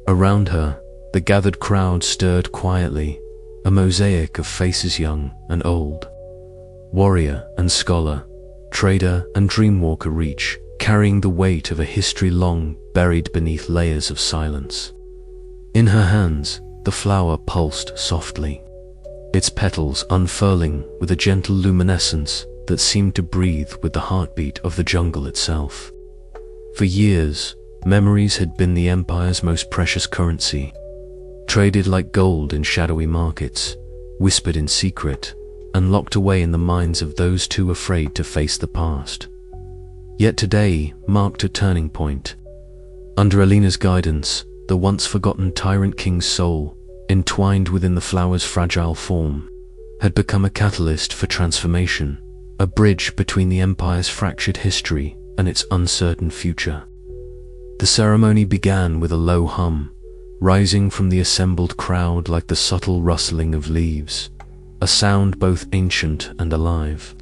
Around her, the gathered crowd stirred quietly, a mosaic of faces young and old. Warrior and scholar, trader and dreamwalker reach, carrying the weight of a history long buried beneath layers of silence. In her hands, the flower pulsed softly, its petals unfurling with a gentle luminescence that seemed to breathe with the heartbeat of the jungle itself. For years, memories had been the Empire's most precious currency, traded like gold in shadowy markets, whispered in secret, and locked away in the minds of those too afraid to face the past. Yet today marked a turning point. Under Alina's guidance, the once-forgotten Tyrant King's soul, entwined within the flower's fragile form, had become a catalyst for transformation, a bridge between the Empire's fractured history and its uncertain future. The ceremony began with a low hum, rising from the assembled crowd like the subtle rustling of leaves, a sound both ancient and alive.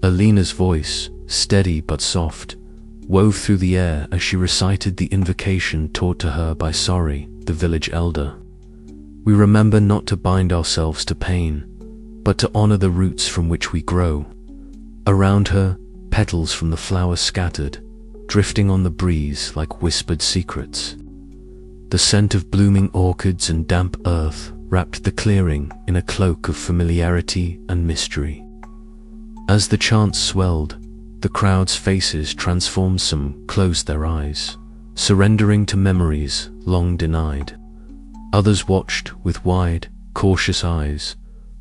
Alina's voice, steady but soft, wove through the air as she recited the invocation taught to her by Sori, the village elder. We remember not to bind ourselves to pain, but to honor the roots from which we grow. Around her, petals from the flower scattered, drifting on the breeze like whispered secrets. The scent of blooming orchids and damp earth wrapped the clearing in a cloak of familiarity and mystery. As the chants swelled, the crowd's faces transformed. Some closed their eyes, surrendering to memories long denied. Others watched with wide, cautious eyes,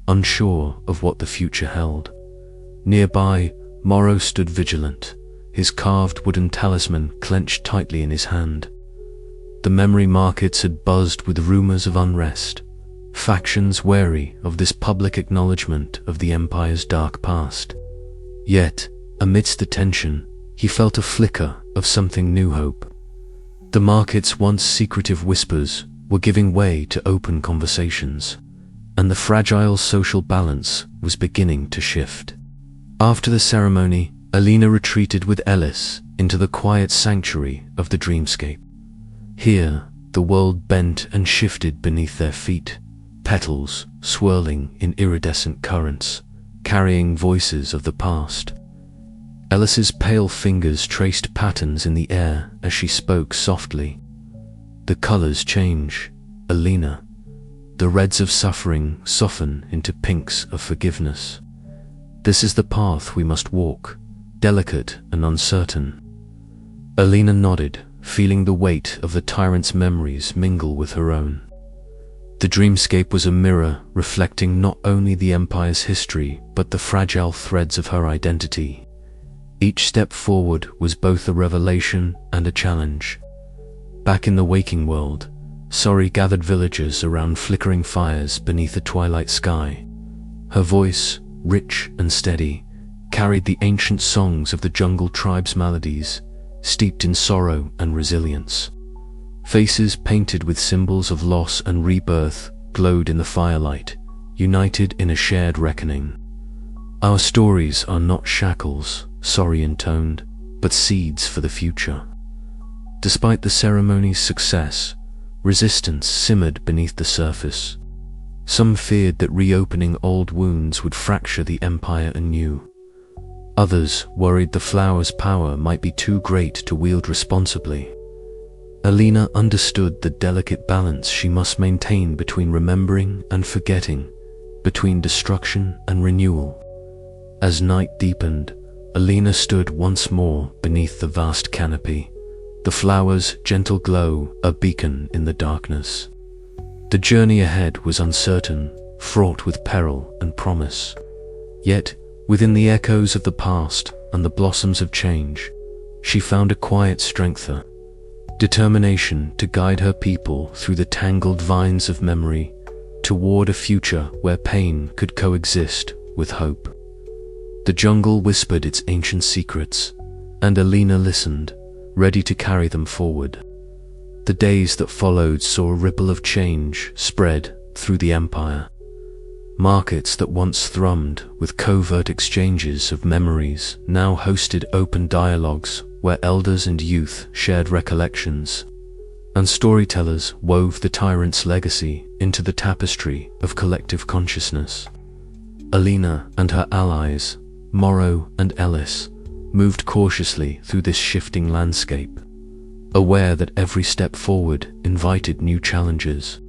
unsure of what the future held. Nearby, Morrow stood vigilant, his carved wooden talisman clenched tightly in his hand. The memory markets had buzzed with rumors of unrest, factions wary of this public acknowledgement of the Empire's dark past. Yet, amidst the tension, he felt a flicker of something new hope. The market's once secretive whispers were giving way to open conversations, and the fragile social balance was beginning to shift. After the ceremony, Alina retreated with Ellis into the quiet sanctuary of the dreamscape. Here, the world bent and shifted beneath their feet, petals swirling in iridescent currents, carrying voices of the past. Ellis's pale fingers traced patterns in the air as she spoke softly. The colors change, Alina. The reds of suffering soften into pinks of forgiveness. This is the path we must walk, delicate and uncertain. Alina nodded, feeling the weight of the tyrant's memories mingle with her own. The dreamscape was a mirror reflecting not only the Empire's history but the fragile threads of her identity. Each step forward was both a revelation and a challenge. Back in the waking world, Sori gathered villagers around flickering fires beneath a twilight sky. Her voice, rich and steady, carried the ancient songs of the jungle tribe's melodies, steeped in sorrow and resilience. Faces painted with symbols of loss and rebirth glowed in the firelight, united in a shared reckoning. Our stories are not shackles, Sori intoned, but seeds for the future. Despite the ceremony's success, resistance simmered beneath the surface. Some feared that reopening old wounds would fracture the Empire anew. Others worried the flower's power might be too great to wield responsibly. Alina understood the delicate balance she must maintain between remembering and forgetting, between destruction and renewal. As night deepened, Alina stood once more beneath the vast canopy, the flower's gentle glow a beacon in the darkness. The journey ahead was uncertain, fraught with peril and promise. Yet, within the echoes of the past and the blossoms of change, she found a quiet strength, a determination to guide her people through the tangled vines of memory, toward a future where pain could coexist with hope. The jungle whispered its ancient secrets, and Alina listened, ready to carry them forward. The days that followed saw a ripple of change spread through the Empire. Markets that once thrummed with covert exchanges of memories now hosted open dialogues where elders and youth shared recollections. and storytellers wove the tyrant's legacy into the tapestry of collective consciousness. Alina and her allies, Morrow and Ellis, moved cautiously through this shifting landscape, aware that every step forward invited new challenges.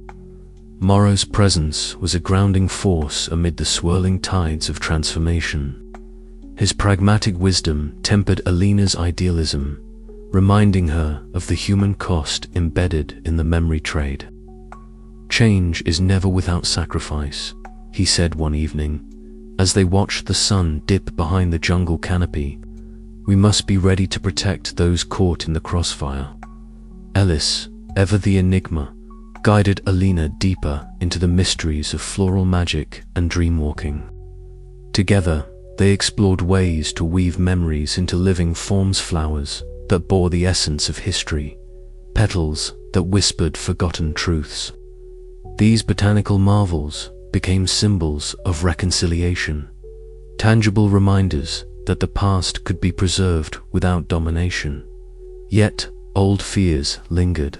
Morrow's presence was a grounding force amid the swirling tides of transformation. His pragmatic wisdom tempered Alina's idealism, reminding her of the human cost embedded in the memory trade. "Change is never without sacrifice," he said one evening, as they watched the sun dip behind the jungle canopy. "We must be ready to protect those caught in the crossfire." Ellis, ever the enigma, guided Alina deeper into the mysteries of floral magic and dreamwalking. Together, they explored ways to weave memories into living forms, flowers that bore the essence of history, petals that whispered forgotten truths. These botanical marvels became symbols of reconciliation, tangible reminders that the past could be preserved without domination. Yet, old fears lingered.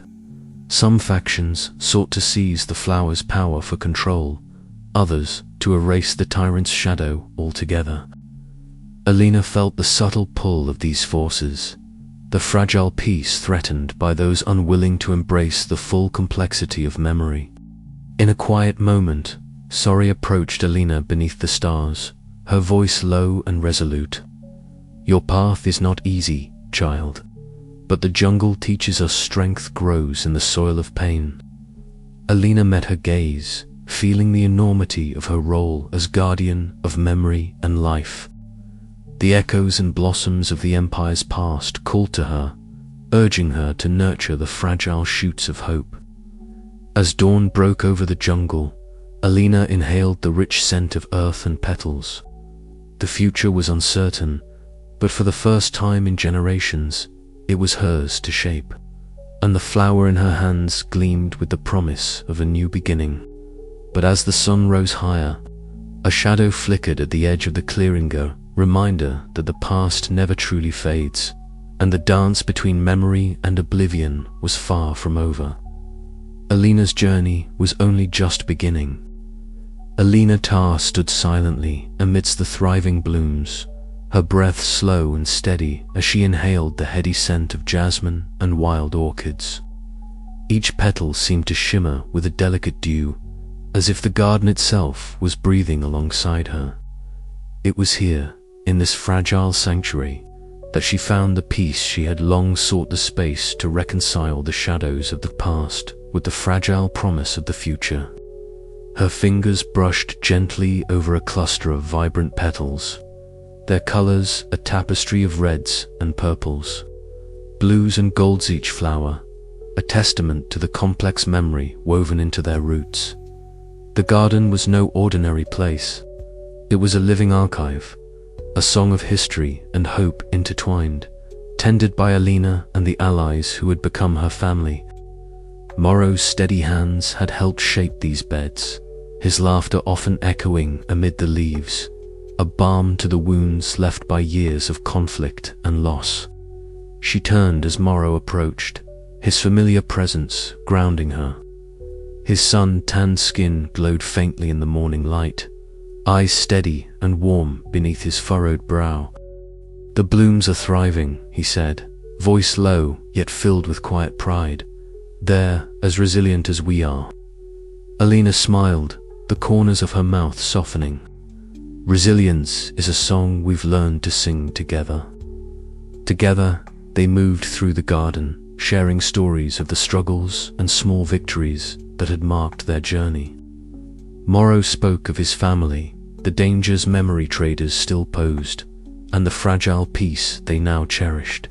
Some factions sought to seize the flower's power for control, others to erase the tyrant's shadow altogether. Alina felt the subtle pull of these forces, the fragile peace threatened by those unwilling to embrace the full complexity of memory. In a quiet moment, Sori approached Alina beneath the stars, her voice low and resolute. "Your path is not easy, child, but the jungle teaches us strength grows in the soil of pain." Alina met her gaze, feeling the enormity of her role as guardian of memory and life. The echoes and blossoms of the Empire's past called to her, urging her to nurture the fragile shoots of hope. As dawn broke over the jungle, Alina inhaled the rich scent of earth and petals. The future was uncertain, but for the first time in generations, it was hers to shape, and the flower in her hands gleamed with the promise of a new beginning. But as the sun rose higher, a shadow flickered at the edge of the clearing, a reminder that the past never truly fades, and the dance between memory and oblivion was far from over. Alina's journey was only just beginning. Alina Tar stood silently amidst the thriving blooms, her breath slow and steady as she inhaled the heady scent of jasmine and wild orchids. Each petal seemed to shimmer with a delicate dew, as if the garden itself was breathing alongside her. It was here, in this fragile sanctuary, that she found the peace she had long sought, the space to reconcile the shadows of the past with the fragile promise of the future. Her fingers brushed gently over a cluster of vibrant petals, their colors a tapestry of reds and purples, blues and golds, each flower a testament to the complex memory woven into their roots. The garden was no ordinary place. It was a living archive, a song of history and hope intertwined, tended by Alina and the allies who had become her family. Morrow's steady hands had helped shape these beds, his laughter often echoing amid the leaves, a balm to the wounds left by years of conflict and loss. She turned as Morrow approached, his familiar presence grounding her. His sun-tanned skin glowed faintly in the morning light, eyes steady and warm beneath his furrowed brow. "The blooms are thriving," he said, voice low yet filled with quiet pride. "They're as resilient as we are." Alina smiled, the corners of her mouth softening. "Resilience is a song we've learned to sing together." Together, they moved through the garden, sharing stories of the struggles and small victories that had marked their journey. Morrow spoke of his family, the dangers memory traders still posed, and the fragile peace they now cherished.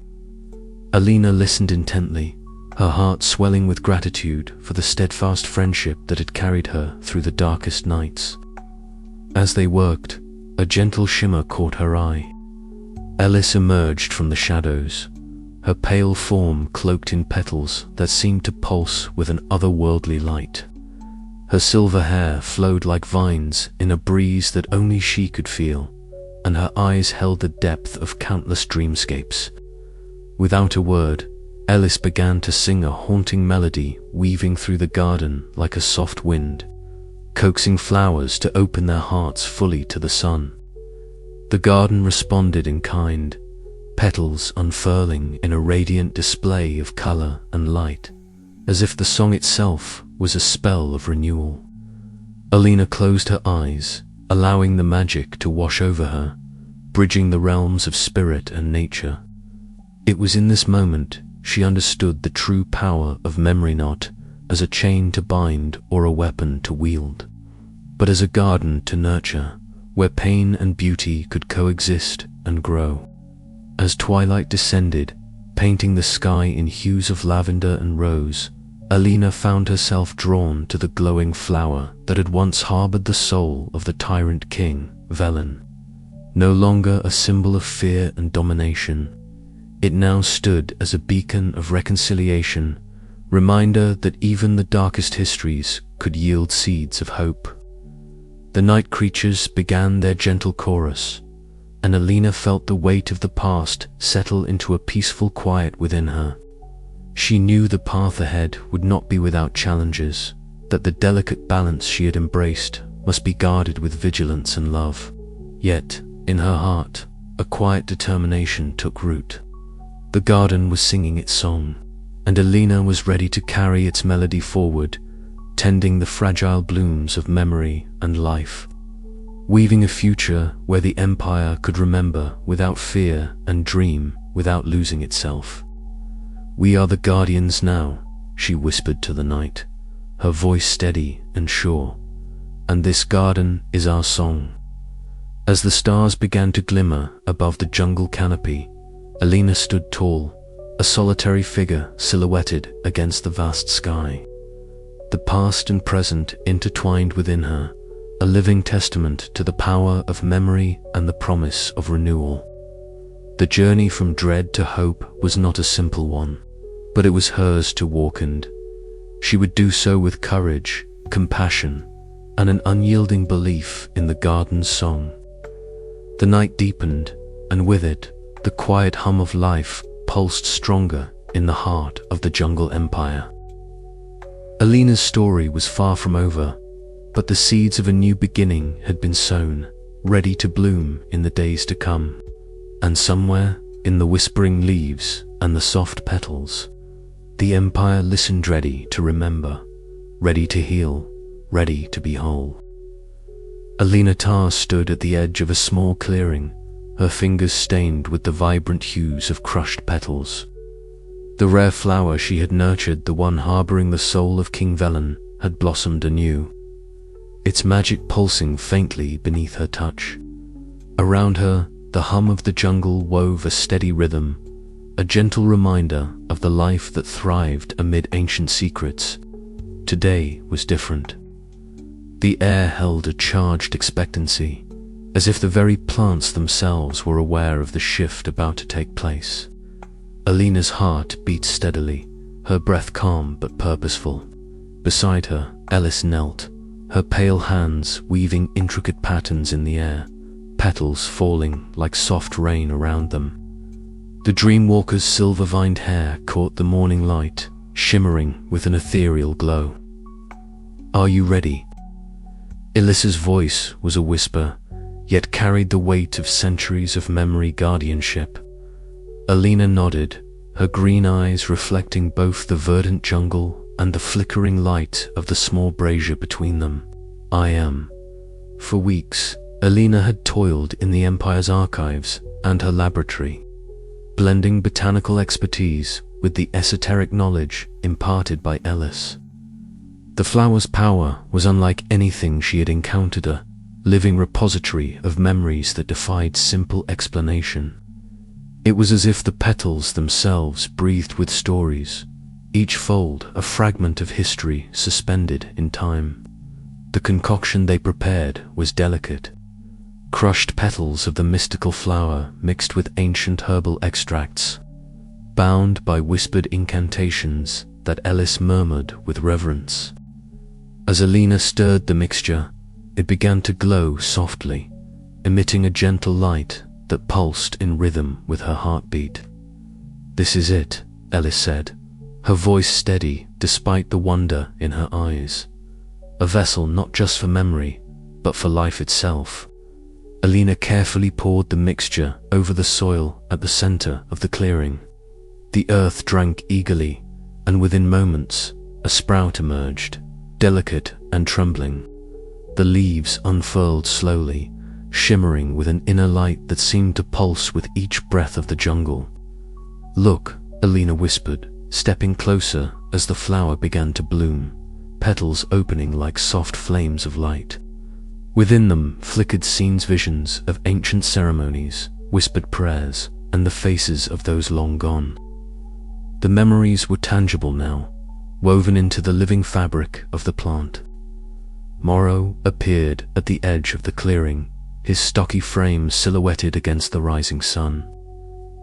Alina listened intently, her heart swelling with gratitude for the steadfast friendship that had carried her through the darkest nights. As they worked, a gentle shimmer caught her eye. Ellis emerged from the shadows, her pale form cloaked in petals that seemed to pulse with an otherworldly light. Her silver hair flowed like vines in a breeze that only she could feel, and her eyes held the depth of countless dreamscapes. Without a word, Ellis began to sing a haunting melody, weaving through the garden like a soft wind, coaxing flowers to open their hearts fully to the sun. The garden responded in kind, petals unfurling in a radiant display of color and light, as if the song itself was a spell of renewal. Alina closed her eyes, allowing the magic to wash over her, bridging the realms of spirit and nature. It was in this moment she understood the true power of memory, not as a chain to bind or a weapon to wield, but as a garden to nurture, where pain and beauty could coexist and grow. As twilight descended, painting the sky in hues of lavender and rose, Alina found herself drawn to the glowing flower that had once harbored the soul of the tyrant king, Velen. No longer a symbol of fear and domination, it now stood as a beacon of reconciliation, reminder that even the darkest histories could yield seeds of hope. The night creatures began their gentle chorus, and Alina felt the weight of the past settle into a peaceful quiet within her. She knew the path ahead would not be without challenges, that the delicate balance she had embraced must be guarded with vigilance and love. Yet, in her heart, a quiet determination took root. The garden was singing its song, and Alina was ready to carry its melody forward, tending the fragile blooms of memory and life, weaving a future where the Empire could remember without fear and dream without losing itself. "We are the guardians now," she whispered to the night, her voice steady and sure, "and this garden is our song." As the stars began to glimmer above the jungle canopy, Alina stood tall, a solitary figure silhouetted against the vast sky. The past and present intertwined within her, a living testament to the power of memory and the promise of renewal. The journey from dread to hope was not a simple one, but it was hers to walk, and she would do so with courage, compassion, and an unyielding belief in the garden's song. The night deepened, and with it, the quiet hum of life pulsed stronger in the heart of the jungle empire. Alina's story was far from over, but the seeds of a new beginning had been sown, ready to bloom in the days to come. And somewhere, in the whispering leaves and the soft petals, the empire listened, ready to remember, ready to heal, ready to be whole. Alina stood at the edge of a small clearing, her fingers stained with the vibrant hues of crushed petals. The rare flower she had nurtured, the one harboring the soul of King Velen, had blossomed anew, its magic pulsing faintly beneath her touch. Around her, the hum of the jungle wove a steady rhythm, a gentle reminder of the life that thrived amid ancient secrets. Today was different. The air held a charged expectancy, as if the very plants themselves were aware of the shift about to take place. Alina's heart beat steadily, her breath calm but purposeful. Beside her, Ellis knelt, her pale hands weaving intricate patterns in the air, petals falling like soft rain around them. The dreamwalker's silver-vined hair caught the morning light, shimmering with an ethereal glow. "Are you ready?" Ellis's voice was a whisper, yet carried the weight of centuries of memory guardianship. Alina nodded, her green eyes reflecting both the verdant jungle and the flickering light of the small brazier between them. "I am." For weeks, Alina had toiled in the Empire's archives and her laboratory, blending botanical expertise with the esoteric knowledge imparted by Ellis. The flower's power was unlike anything she had encountered, a living repository of memories that defied simple explanation. It was as if the petals themselves breathed with stories, each fold a fragment of history suspended in time. The concoction they prepared was delicate, crushed petals of the mystical flower mixed with ancient herbal extracts, bound by whispered incantations that Ellis murmured with reverence. As Alina stirred the mixture, it began to glow softly, emitting a gentle light that pulsed in rhythm with her heartbeat. "This is it," Ellis said, her voice steady despite the wonder in her eyes. A vessel not just for memory, but for life itself. Alina carefully poured the mixture over the soil at the center of the clearing. The earth drank eagerly, and within moments, a sprout emerged, delicate and trembling. The leaves unfurled slowly, shimmering with an inner light that seemed to pulse with each breath of the jungle. "Look," Alina whispered, stepping closer as the flower began to bloom, petals opening like soft flames of light. Within them flickered scenes, visions of ancient ceremonies, whispered prayers, and the faces of those long gone. The memories were tangible now, woven into the living fabric of the plant. Morrow appeared at the edge of the clearing, his stocky frame silhouetted against the rising sun.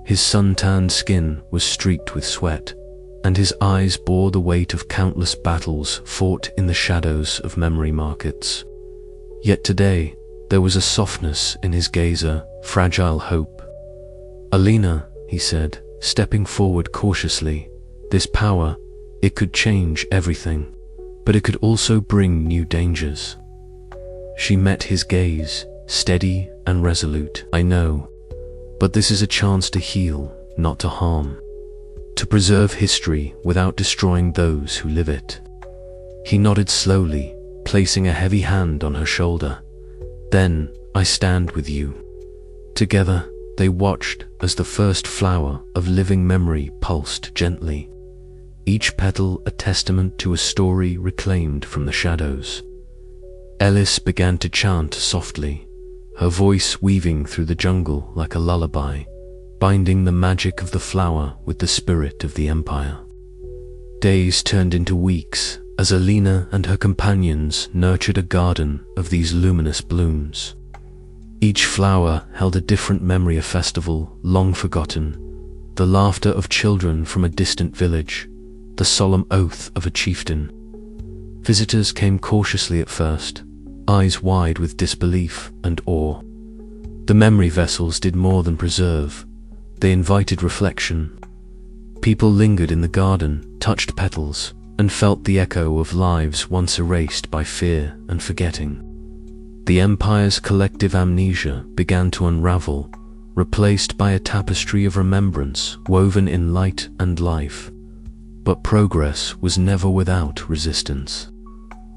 His sun-tanned skin was streaked with sweat, and his eyes bore the weight of countless battles fought in the shadows of memory markets. Yet today, there was a softness in his gaze, a fragile hope. "Alina," he said, stepping forward cautiously, "this power, it could change everything, but it could also bring new dangers." She met his gaze, steady and resolute. "I know, but this is a chance to heal, not to harm. To preserve history without destroying those who live it." He nodded slowly, placing a heavy hand on her shoulder. "Then I stand with you." Together, they watched as the first flower of living memory pulsed gently, each petal a testament to a story reclaimed from the shadows. Ellis began to chant softly, her voice weaving through the jungle like a lullaby, binding the magic of the flower with the spirit of the empire. Days turned into weeks as Alina and her companions nurtured a garden of these luminous blooms. Each flower held a different memory, a festival long forgotten, the laughter of children from a distant village, the solemn oath of a chieftain. Visitors came cautiously at first, eyes wide with disbelief and awe. The memory vessels did more than preserve, they invited reflection. People lingered in the garden, touched petals, and felt the echo of lives once erased by fear and forgetting. The Empire's collective amnesia began to unravel, replaced by a tapestry of remembrance woven in light and life. But progress was never without resistance.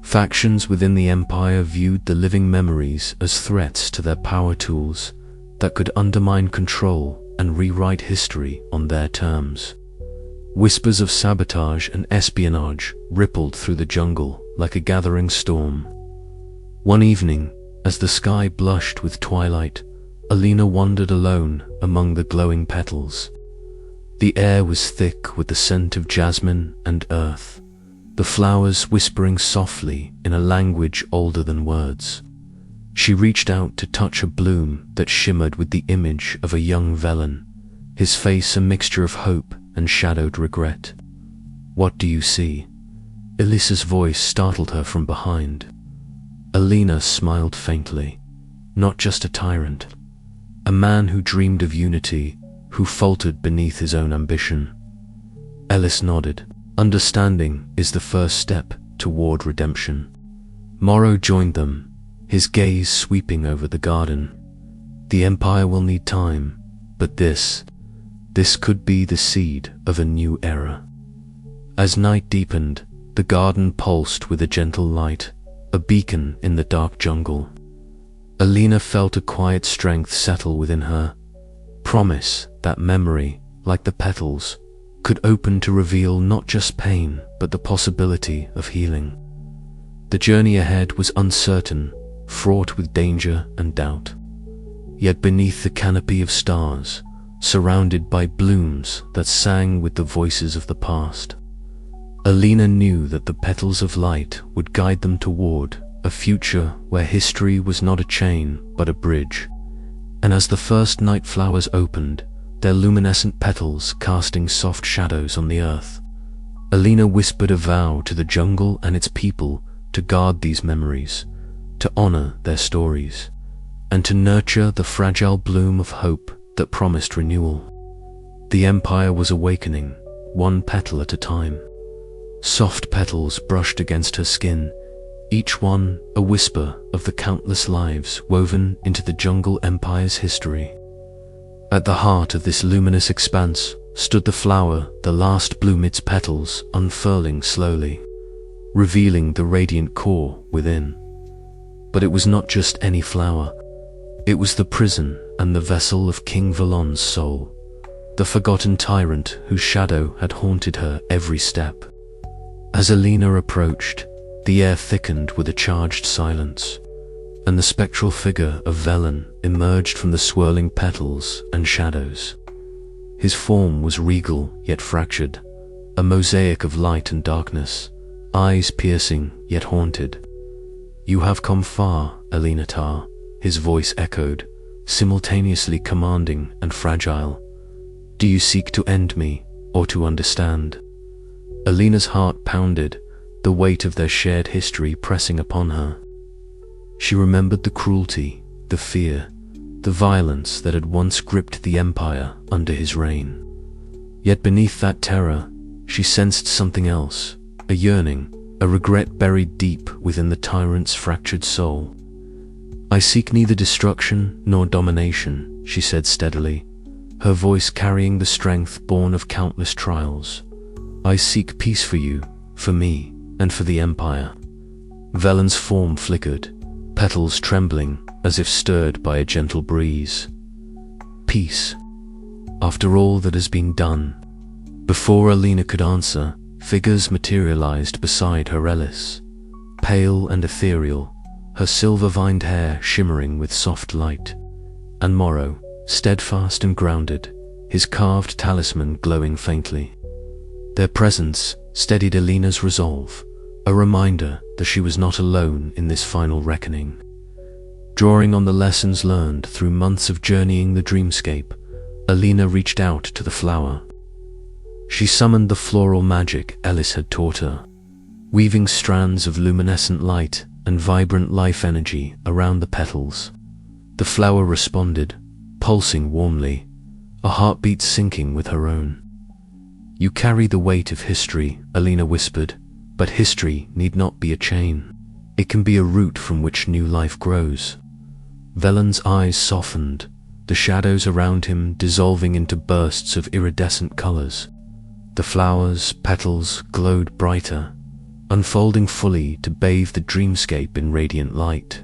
Factions within the Empire viewed the living memories as threats to their power tools that could undermine control and rewrite history on their terms. Whispers of sabotage and espionage rippled through the jungle like a gathering storm. One evening, as the sky blushed with twilight, Alina wandered alone among the glowing petals. The air was thick with the scent of jasmine and earth, the flowers whispering softly in a language older than words. She reached out to touch a bloom that shimmered with the image of a young Velen, his face a mixture of hope and shadowed regret. "What do you see?" Elisa's voice startled her from behind. Alina smiled faintly. Not just a tyrant, a man who dreamed of unity, who faltered beneath his own ambition. Ellis nodded. "Understanding is the first step toward redemption." Morrow joined them, his gaze sweeping over the garden. "The Empire will need time, but this could be the seed of a new era." As night deepened, the garden pulsed with a gentle light, a beacon in the dark jungle. Alina felt a quiet strength settle within her, promise that memory, like the petals, could open to reveal not just pain, but the possibility of healing. The journey ahead was uncertain, fraught with danger and doubt. Yet beneath the canopy of stars, surrounded by blooms that sang with the voices of the past, Alina knew that the petals of light would guide them toward a future where history was not a chain but a bridge. And as the first night flowers opened, their luminescent petals casting soft shadows on the earth, Alina whispered a vow to the jungle and its people to guard these memories, to honor their stories, and to nurture the fragile bloom of hope that promised renewal. The Empire was awakening, one petal at a time. Soft petals brushed against her skin, each one a whisper of the countless lives woven into the jungle empire's history. At the heart of this luminous expanse stood the flower, the last bloom, its petals unfurling slowly, revealing the radiant core within. But it was not just any flower. It was the prison and the vessel of King Valon's soul, the forgotten tyrant whose shadow had haunted her every step. As Alina approached, the air thickened with a charged silence, and the spectral figure of Velen emerged from the swirling petals and shadows. His form was regal yet fractured, a mosaic of light and darkness, eyes piercing yet haunted. "You have come far, Alina Tar," his voice echoed, simultaneously commanding and fragile. "Do you seek to end me or to understand?" Alina's heart pounded, the weight of their shared history pressing upon her. She remembered the cruelty, the fear, the violence that had once gripped the empire under his reign. Yet beneath that terror, she sensed something else, a yearning, a regret buried deep within the tyrant's fractured soul. "I seek neither destruction nor domination," she said steadily, her voice carrying the strength born of countless trials. "I seek peace for you, for me, and for the empire." Velen's form flickered, petals trembling as if stirred by a gentle breeze. Peace, after all that has been done. Before Alina could answer, figures materialized beside her Ellis, pale and ethereal, her silver-vined hair shimmering with soft light, and Morrow, steadfast and grounded, his carved talisman glowing faintly. Their presence steadied Alina's resolve, a reminder that she was not alone in this final reckoning. Drawing on the lessons learned through months of journeying the dreamscape, Alina reached out to the flower. She summoned the floral magic Ellis had taught her, weaving strands of luminescent light and vibrant life energy around the petals. The flower responded, pulsing warmly, a heartbeat syncing with her own. "You carry the weight of history," Alina whispered, "but history need not be a chain. It can be a root from which new life grows." Velen's eyes softened, the shadows around him dissolving into bursts of iridescent colors. The flower's petals glowed brighter, unfolding fully to bathe the dreamscape in radiant light.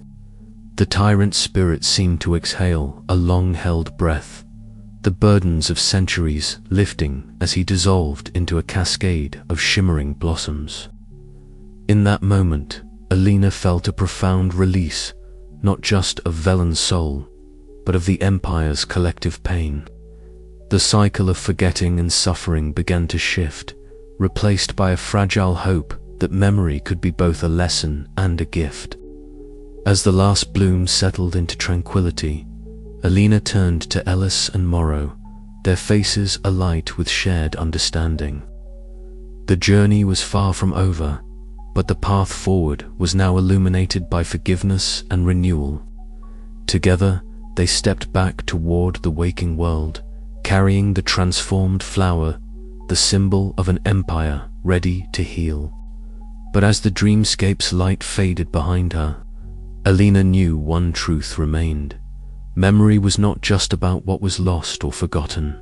The tyrant's spirit seemed to exhale a long-held breath, the burdens of centuries lifting as he dissolved into a cascade of shimmering blossoms. In that moment, Alina felt a profound release, not just of Velen's soul, but of the Empire's collective pain. The cycle of forgetting and suffering began to shift, replaced by a fragile hope that memory could be both a lesson and a gift. As the last bloom settled into tranquility, Alina turned to Ellis and Morrow, their faces alight with shared understanding. The journey was far from over, but the path forward was now illuminated by forgiveness and renewal. Together, they stepped back toward the waking world, carrying the transformed flower, the symbol of an empire ready to heal. But as the dreamscape's light faded behind her, Alina knew one truth remained. Memory was not just about what was lost or forgotten,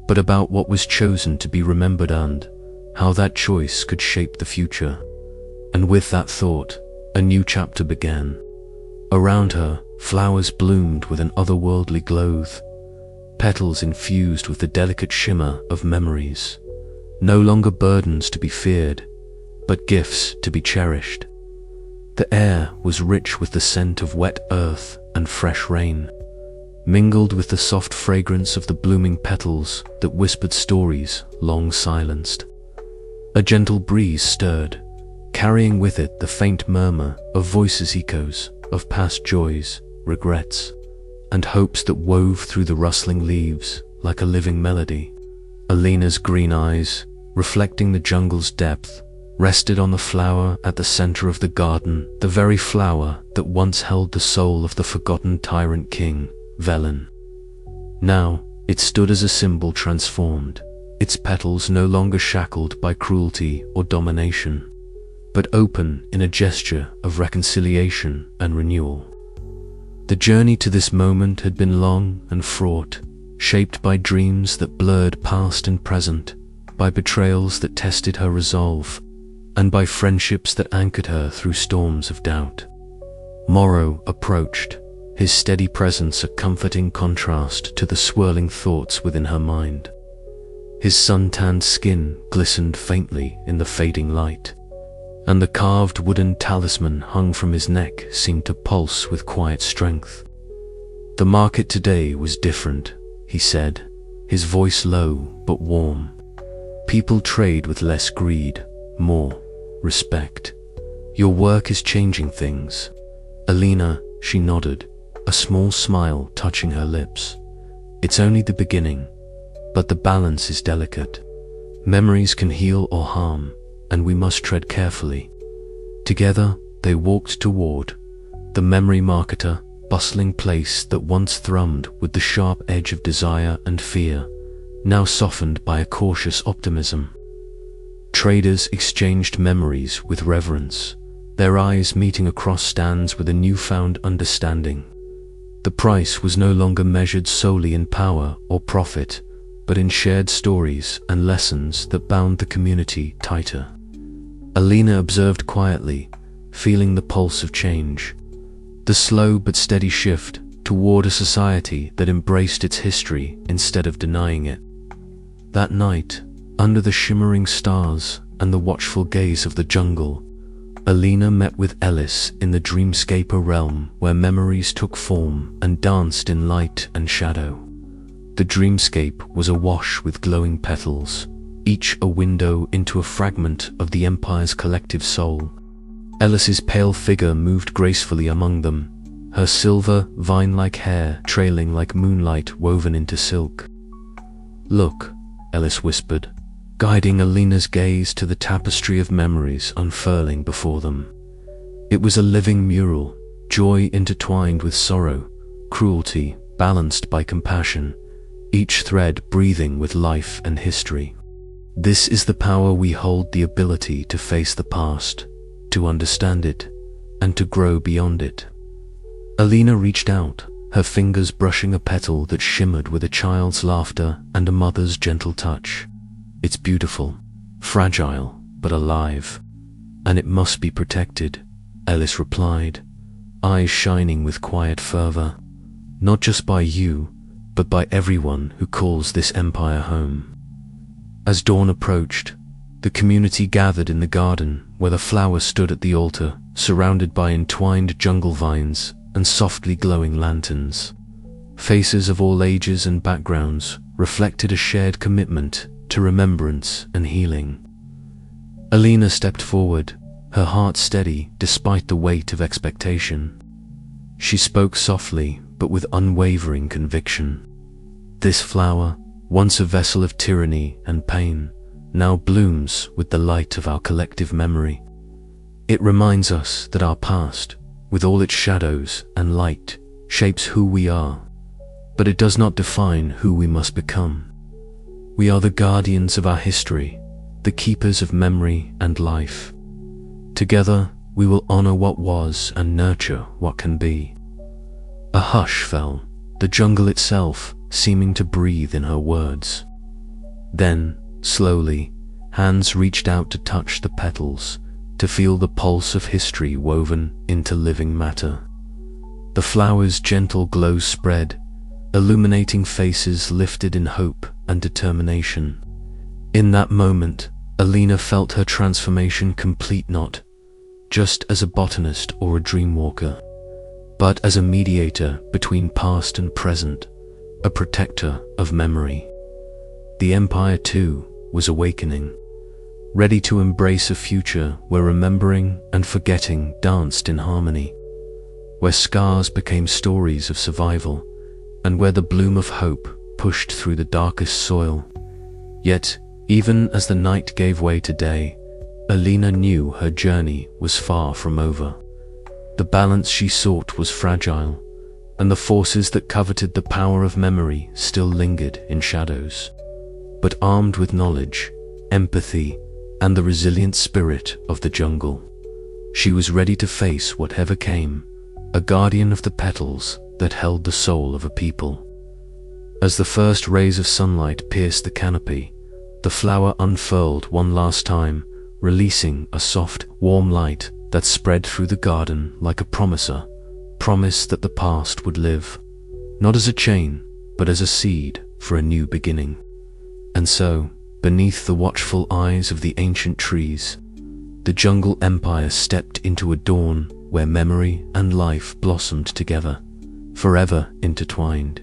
but about what was chosen to be remembered and how that choice could shape the future. And with that thought, a new chapter began. Around her, flowers bloomed with an otherworldly glow, petals infused with the delicate shimmer of memories, no longer burdens to be feared, but gifts to be cherished. The air was rich with the scent of wet earth and fresh rain, mingled with the soft fragrance of the blooming petals that whispered stories long silenced. A gentle breeze stirred, carrying with it the faint murmur of voices, echoes of past joys, regrets, and hopes that wove through the rustling leaves like a living melody. Alina's green eyes, reflecting the jungle's depth, rested on the flower at the center of the garden, the very flower that once held the soul of the forgotten tyrant king, Velen. Now, it stood as a symbol transformed, its petals no longer shackled by cruelty or domination, but open in a gesture of reconciliation and renewal. The journey to this moment had been long and fraught, shaped by dreams that blurred past and present, by betrayals that tested her resolve, and by friendships that anchored her through storms of doubt. Morrow approached, his steady presence a comforting contrast to the swirling thoughts within her mind. His sun-tanned skin glistened faintly in the fading light, and the carved wooden talisman hung from his neck seemed to pulse with quiet strength. The market today was different, he said, his voice low but warm. People trade with less greed, more respect. Your work is changing things. Alina, she nodded, a small smile touching her lips. It's only the beginning, but the balance is delicate. Memories can heal or harm, and we must tread carefully. Together, they walked toward the memory marketer, bustling place that once thrummed with the sharp edge of desire and fear, now softened by a cautious optimism. Traders exchanged memories with reverence, their eyes meeting across stands with a newfound understanding. The price was no longer measured solely in power or profit, but in shared stories and lessons that bound the community tighter. Alina observed quietly, feeling the pulse of change, the slow but steady shift toward a society that embraced its history instead of denying it. That night, under the shimmering stars and the watchful gaze of the jungle, Alina met with Ellis in the dreamscaper realm where memories took form and danced in light and shadow. The dreamscape was awash with glowing petals, each a window into a fragment of the Empire's collective soul. Ellis's pale figure moved gracefully among them, her silver, vine-like hair trailing like moonlight woven into silk. "Look," Ellis whispered, guiding Alina's gaze to the tapestry of memories unfurling before them. It was a living mural, joy intertwined with sorrow, cruelty balanced by compassion, each thread breathing with life and history. This is the power we hold, the ability to face the past, to understand it, and to grow beyond it. Alina reached out, her fingers brushing a petal that shimmered with a child's laughter and a mother's gentle touch. "It's beautiful, fragile, but alive, and it must be protected," Ellis replied, eyes shining with quiet fervor. "Not just by you, but by everyone who calls this empire home." As dawn approached, the community gathered in the garden where the flowers stood at the altar, surrounded by entwined jungle vines and softly glowing lanterns. Faces of all ages and backgrounds reflected a shared commitment to remembrance and healing. Alina stepped forward, her heart steady despite the weight of expectation. She spoke softly but with unwavering conviction. "This flower, once a vessel of tyranny and pain, now blooms with the light of our collective memory. It reminds us that our past, with all its shadows and light, shapes who we are, but it does not define who we must become. We are the guardians of our history, the keepers of memory and life. Together, we will honor what was and nurture what can be." A hush fell, the jungle itself seeming to breathe in her words. Then, slowly, hands reached out to touch the petals, to feel the pulse of history woven into living matter. The flower's gentle glow spread, illuminating faces lifted in hope and determination. In that moment, Alina felt her transformation complete, not just as a botanist or a dreamwalker, but as a mediator between past and present, a protector of memory. The Empire, too, was awakening, ready to embrace a future where remembering and forgetting danced in harmony, where scars became stories of survival, and where the bloom of hope pushed through the darkest soil. Yet, even as the night gave way to day, Alina knew her journey was far from over. The balance she sought was fragile, and the forces that coveted the power of memory still lingered in shadows. but armed with knowledge, empathy, and the resilient spirit of the jungle. She was ready to face whatever came, a guardian of the petals that held the soul of a people. As the first rays of sunlight pierced the canopy, the flower unfurled one last time, releasing a soft, warm light that spread through the garden like a promise that the past would live, not as a chain, but as a seed for a new beginning. And so, beneath the watchful eyes of the ancient trees, the jungle empire stepped into a dawn where memory and life blossomed together, forever intertwined.